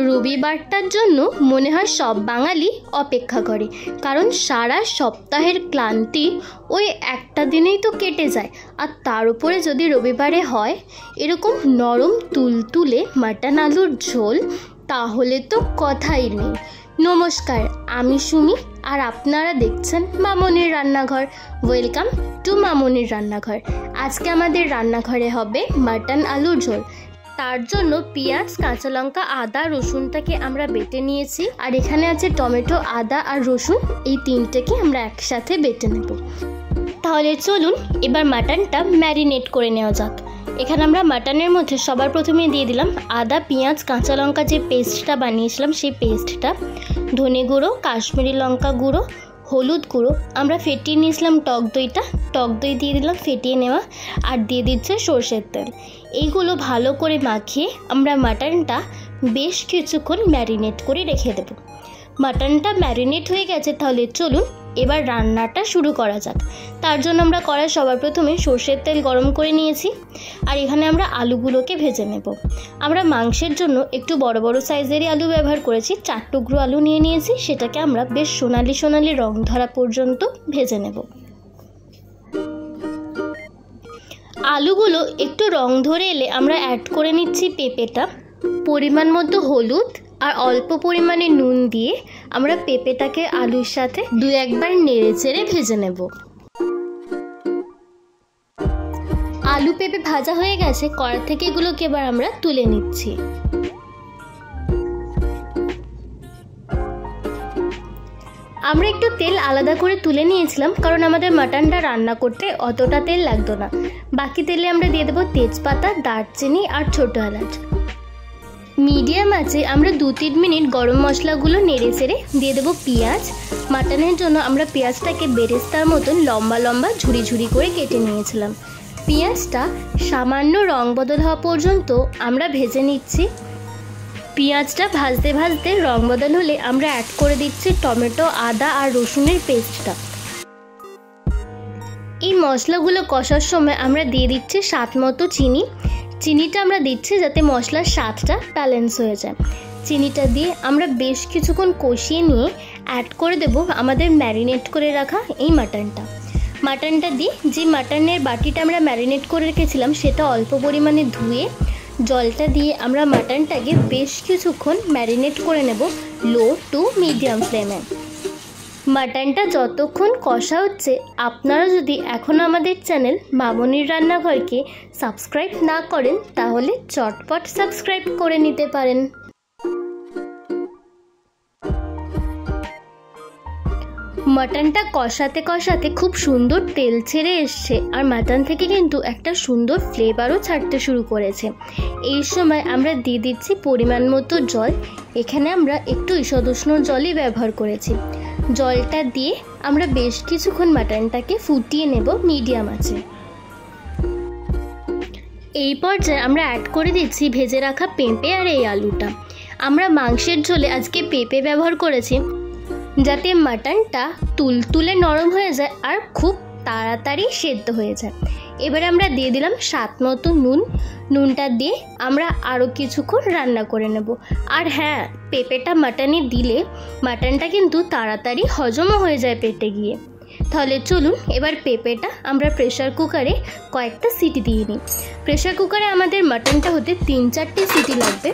রবিবারটার জন্য মনে হয় সব বাঙালি অপেক্ষা করে, কারণ সারা সপ্তাহের ক্লান্তি ওই একটা দিনেই তো কেটে যায়। আর তার উপরে যদি রবিবারে হয় এরকম নরম তুলতুলে মাটন আলুর ঝোল, তাহলে তো কথাই নেই। নমস্কার, আমি সুমি আর আপনারা দেখছেন মামনির রান্নাঘর। ওয়েলকাম টু মামনির রান্নাঘর। আজকে আমাদের রান্নাঘরে হবে মাটন আলুর ঝোল। তার জন্য পেঁয়াজ, কাঁচা লঙ্কা, আদা, রসুনটাকে আমরা বেটে নিয়েছি। আর এখানে আছে টমেটো, আদা আর রসুন, এই তিনটেকে আমরা একসাথে বেটে নেব। তাহলে চলুন এবার মাটনটা ম্যারিনেট করে নেওয়া যাক। এখানে আমরা মাটনের মধ্যে সবার প্রথমে দিয়ে দিলাম আদা, পেঁয়াজ, কাঁচা লঙ্কা যে পেস্টটা বানিয়েছিলাম সেই পেস্টটা, ধনে গুঁড়ো, কাশ্মীরি লঙ্কা গুঁড়ো, হলুদ গুঁড়ো, আমরা ফেটিয়ে নিয়েছিলাম টক দই দিয়ে দিলাম ফেটিয়ে নেওয়া, আর দিয়ে দিচ্ছে সরষের তেল। এইগুলো ভালো করে মাখিয়ে আমরা মাটনটা বেশ কিছুক্ষণ ম্যারিনেট করে রেখে দেব। মাটনটা ম্যারিনেট হয়ে গেছে, তাহলে চলুন এবার রান্নাটা শুরু করা যাক। তার জন্য আমরা কড়াই সবার প্রথমে সরষের তেল গরম করে নিয়েছি, আর এখানে আমরা আলুগুলোকে ভেজে নেব। আমরা মাংসের জন্য একটু বড় বড় সাইজেরই আলু ব্যবহার করেছি, 4 টুকরো আলু নিয়ে নিয়েছি। সেটাকে আমরা বেশ সোনালি রং ধরা পর্যন্ত ভেজে নেব। আলুগুলো একটু রং ধরে এলে আমরা অ্যাড করে নিচ্ছি পেঁপেটা, পরিমাণ মতো হলুদ আর অল্প পরিমাণে নুন দিয়ে আমরা পেঁপেটাকে আলুর সাথে 2-1 বার নেড়ে চেড়ে ভেজে নেব। আলু পেঁপে ভাজা হয়ে গেছে, কড়া থেকে এগুলোকে এবার আমরা তুলে নিচ্ছি। আমরা একটু তেল আলাদা করে তুলে নিয়েছিলাম, কারণ আমাদের মাটনটা রান্না করতে অতটা তেল লাগতো না। বাকি তেলে আমরা দিয়ে দেবো তেজপাতা, দারচিনি আর ছোটো এলাচ। মিডিয়াম আঁচে আমরা 2-3 মিনিট গরম মশলাগুলো নেড়ে চেড়ে দিয়ে দেবো পেঁয়াজ। মাটনের জন্য আমরা পেঁয়াজটাকে বেরেস্তার মতন লম্বা ঝুড়ি করে কেটে নিয়েছিলাম। পেঁয়াজটা সামান্য রং বদল হওয়া পর্যন্ত আমরা ভেজে নিচ্ছি। পেঁয়াজটা ভাজতে রং বদল হলে আমরা অ্যাড করে দিচ্ছি টমেটো, আদা আর রসুনের পেস্টটা। এই মশলাগুলো কষার সময় আমরা দিয়ে দিচ্ছি স্বাদ মতো চিনিটা আমরা দিচ্ছি যাতে মশলার স্বাদটা ব্যালেন্স হয়ে যায়। চিনিটা দিয়ে আমরা বেশ কিছুক্ষণ কষিয়ে নিয়ে অ্যাড করে দেব আমাদের ম্যারিনেট করে রাখা এই মাটনটা দিয়ে যে মাটনের বাটিটা আমরা ম্যারিনেট করে রেখেছিলাম সেটা অল্প পরিমাণে ধুয়ে জলটা দিয়ে আমরা মাটনটাকে বেশ কিছুক্ষণ ম্যারিনেট করে নেব লো টু মিডিয়াম ফ্লেমে। মাটনটা যতক্ষণ কষা হচ্ছে, আপনারা যদি এখনও আমাদের চ্যানেল মামনির রান্নাঘরকে সাবস্ক্রাইব না করেন তাহলে চটপট সাবস্ক্রাইব করে নিতে পারেন। মাটনটা কষাতে খুব সুন্দর তেল ছেড়ে এসছে, আর মাটন থেকে কিন্তু একটা সুন্দর ফ্লেভারও ছাড়তে শুরু করেছে। এই সময় আমরা দিয়ে দিচ্ছি পরিমাণ মতো জল। এখানে আমরা একটু ঈষদুষ্ণ জলই ব্যবহার করেছি। জলটা দিয়ে আমরা বেশ কিছুক্ষণ মাটনটাকে ফুটিয়ে নেব মিডিয়াম আঁচে। এই পর্যায়ে আমরা অ্যাড করে দিচ্ছি ভেজে রাখা পেঁপে আর এই আলুটা। আমরা মাংসের ঝোলে আজকে পেঁপে ব্যবহার করেছি যাতে মাটনটা তুলতুলে নরম হয়ে যায় আর খুব তাড়াতাড়ি সেদ্ধ হয়ে যায়। এবারে আমরা দিয়ে দিলাম স্বাদ মতো নুনটা দিয়ে আমরা আরও কিছুক্ষণ রান্না করে নেব। আর হ্যাঁ, পেঁপেটা মাটনে দিলে মাটনটা কিন্তু তাড়াতাড়ি হজমও হয়ে যায় পেটে গিয়ে। তাহলে চলুন এবার পেঁপেটা আমরা প্রেশার কুকারে কয়েকটা সিটি দিয়ে নিই। প্রেশার কুকারে আমাদের মাটনটা হতে 3-4টে সিটি লাগবে।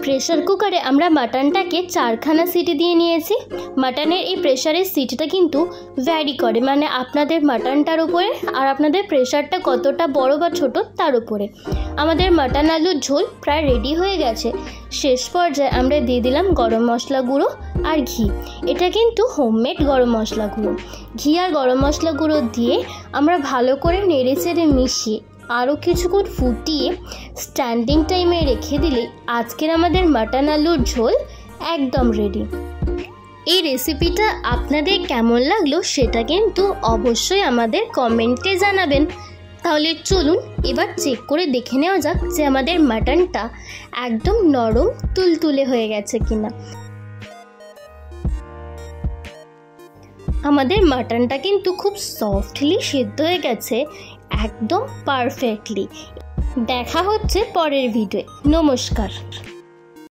প্রেশার কুকারে আমরা মাটনটাকে 4খানা সিটি দিয়ে নিয়েছি। মাটনের এই প্রেশারের সিটিটা কিন্তু ভ্যারি করে, মানে আপনাদের মাটনটার উপরে আর আপনাদের প্রেশারটা কতটা বড় বা ছোট তার উপরে। আমাদের মাটন আলুর ঝোল প্রায় রেডি হয়ে গেছে। শেষ পর্যায়ে আমরা দিয়ে দিলাম গরম মশলা গুঁড়ো আর ঘি। এটা কিন্তু হোমমেড গরম মশলা গুঁড়ো। ঘি আর গরম মশলা গুঁড়ো দিয়ে আমরা ভালো করে নেড়ে চেড়ে মিশিয়ে আরও কিছুক্ষণ ফুটিয়ে স্ট্যান্ডিং টাইমে রেখে দিলে আজকের আমাদের মাটন আলুর ঝোল একদম রেডি। এই রেসিপিটা আপনাদের কেমন লাগলো সেটা কিন্তু অবশ্যই আমাদের কমেন্টে জানাবেন। তাহলে চলুন এবার চেক করে দেখে নেওয়া যাক যে আমাদের মাটনটা একদম নরম তুলতুলে হয়ে গেছে কিনা। আমাদের মাটনটা কিন্তু খুব সফটলি সেদ্ধ হয়ে গেছে, একদম পারফেক্টলি। দেখা হচ্ছে পরের ভিডিওয়ে। নমস্কার।